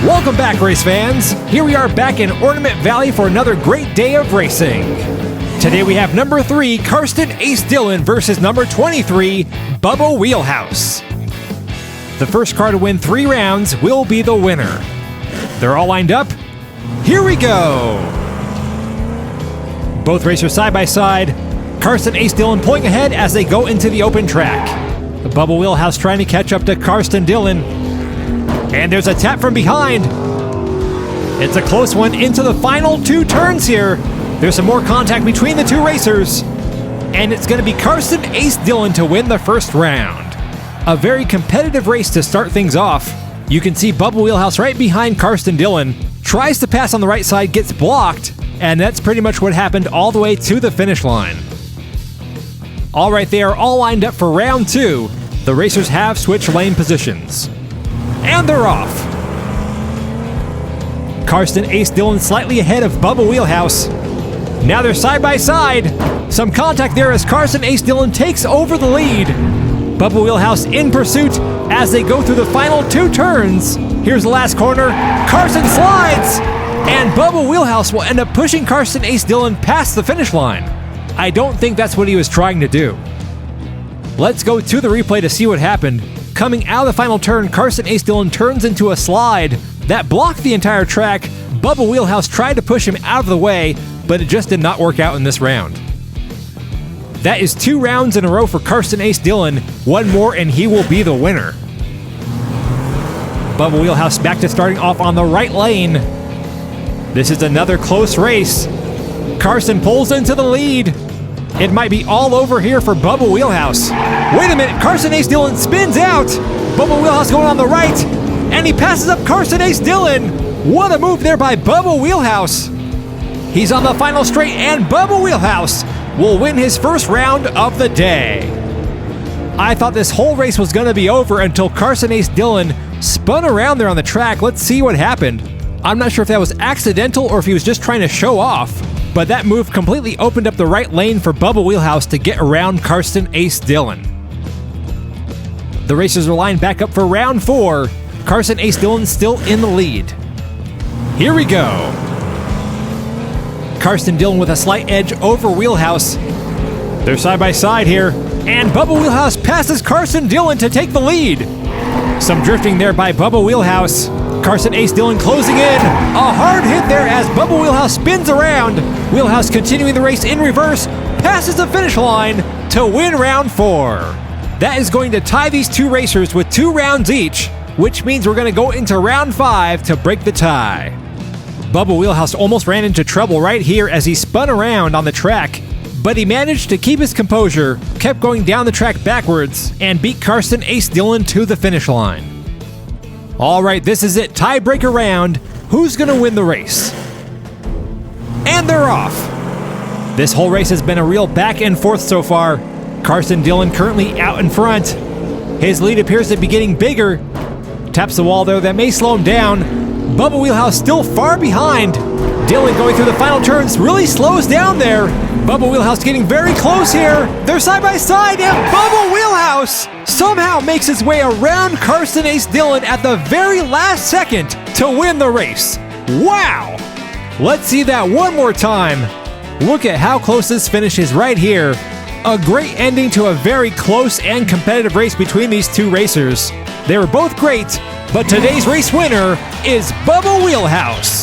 Welcome back, race fans. Here we are back in Ornament Valley for another great day of racing. Today we have number 3, Carstin Ace Dillion versus number 23, Bubba Wheelhouse. The first car to win 3 rounds will be the winner. They're all lined up. Here we go. Both racers side by side. Carstin Ace Dillion pulling ahead as they go into the open track. The Bubba Wheelhouse trying to catch up to Carstin Dillion. And there's a tap from behind. It's a close one into the final 2 turns here. There's some more contact between the 2 racers. And it's going to be Carstin Ace Dillion to win the first round. A very competitive race to start things off. You can see Bubba Wheelhouse right behind Carstin Dillion. Tries to pass on the right side, gets blocked. And that's pretty much what happened all the way to the finish line. All right, they are all lined up for round 2. The racers have switched lane positions. And they're off. Carstin Ace Dillion slightly ahead of Bubba Wheelhouse. Now they're side by side. Some contact there as Carstin Ace Dillion takes over the lead. Bubba Wheelhouse in pursuit as they go through the final 2 turns. Here's the last corner. Carstin slides. And Bubba Wheelhouse will end up pushing Carstin Ace Dillion past the finish line. I don't think that's what he was trying to do. Let's go to the replay to see what happened. Coming out of the final turn, Carstin Ace Dillion turns into a slide that blocked the entire track. Bubba Wheelhouse tried to push him out of the way, but it just did not work out in this round. That is 2 rounds in a row for Carstin Ace Dillion. 1 more and he will be the winner. Bubba Wheelhouse back to starting off on the right lane. This is another close race. Carstin pulls into the lead. It might be all over here for Bubba Wheelhouse. Wait a minute, Carstin Ace Dillion spins out. Bubba Wheelhouse going on the right, and he passes up Carstin Ace Dillion. What a move there by Bubba Wheelhouse. He's on the final straight, and Bubba Wheelhouse will win his first round of the day. I thought this whole race was going to be over until Carstin Ace Dillion spun around there on the track. Let's see what happened. I'm not sure if that was accidental or if he was just trying to show off. But that move completely opened up the right lane for Bubba Wheelhouse to get around Carstin Ace Dillion. The racers are lined back up for round 4. Carstin Ace Dillion still in the lead. Here we go. Carstin Dillion with a slight edge over Wheelhouse. They're side by side here. And Bubba Wheelhouse passes Carstin Dillion to take the lead. Some drifting there by Bubba Wheelhouse. Carstin Ace Dillion closing in. A hard hit there as Bubba Wheelhouse spins around. Wheelhouse continuing the race in reverse, passes the finish line to win round 4. That is going to tie these 2 racers with 2 rounds each, which means we're going to go into round 5 to break the tie. Bubba Wheelhouse almost ran into trouble right here as he spun around on the track, but he managed to keep his composure, kept going down the track backwards, and beat Carstin Ace Dillion to the finish line. All right, this is it, tiebreaker round. Who's going to win the race? And they're off. This whole race has been a real back and forth so far. Carstin Dillion currently out in front. His lead appears to be getting bigger. Taps the wall there, that may slow him down. Bubba Wheelhouse still far behind. Dillion going through the final turns really slows down there. Bubba Wheelhouse getting very close here. They're side by side, and Bubba Wheelhouse somehow makes his way around Carstin Ace Dillion at the very last second to win the race. Wow! Let's see that one more time. Look at how close this finish is right here. A great ending to a very close and competitive race between these 2 racers. They were both great, but today's race winner is Bubba Wheelhouse.